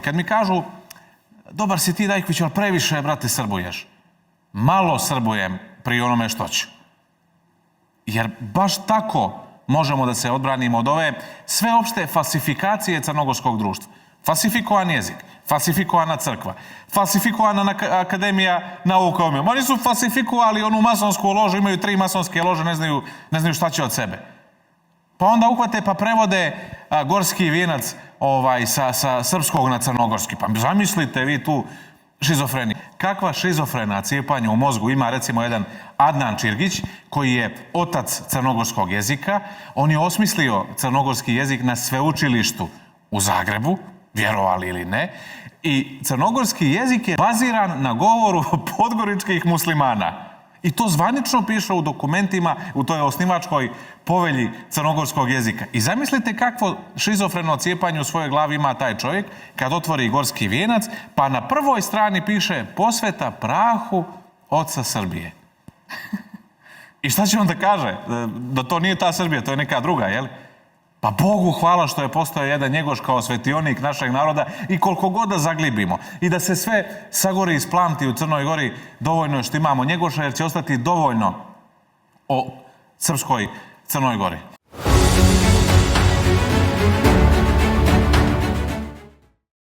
Kad mi kažu, dobar si ti Dajković, ali previše, brate, srbuješ. Malo srbujem pri onome što ću. Jer baš tako možemo da se odbranimo od ove sveopšte falsifikacije crnogorskog društva. Falsifikovan jezik, falsifikovana crkva, falsifikovana akademija nauka. Oni su falsifikovali onu masonsku ložu, imaju 3 masonske lože, ne znaju šta će od sebe. Pa onda uhvate pa prevode gorski vijenac sa srpskog na crnogorski. Pa zamislite vi tu šizofreniju. Kakva šizofrena cijepanja u mozgu ima recimo jedan Adnan Čirgić koji je otac crnogorskog jezika. On je osmislio crnogorski jezik na sveučilištu u Zagrebu, vjerovali ili ne. I crnogorski jezik je baziran na govoru podgoričkih muslimana. I to zvanično piše u dokumentima, u toj osnivačkoj povelji crnogorskog jezika. I zamislite kakvo šizofreno cijepanje u svojoj glavi ima taj čovjek kad otvori gorski vijenac, pa na prvoj strani piše posveta prahu oca Srbije. I šta će on da kaže? Da to nije ta Srbija, to je neka druga, jel? Pa Bogu hvala što je postao jedan Njegoš kao svetionik našeg naroda i koliko god da zaglibimo i da se sve sagori i splamti u Crnoj Gori, dovoljno je što imamo Njegoša jer će ostati dovoljno o srpskoj Crnoj Gori.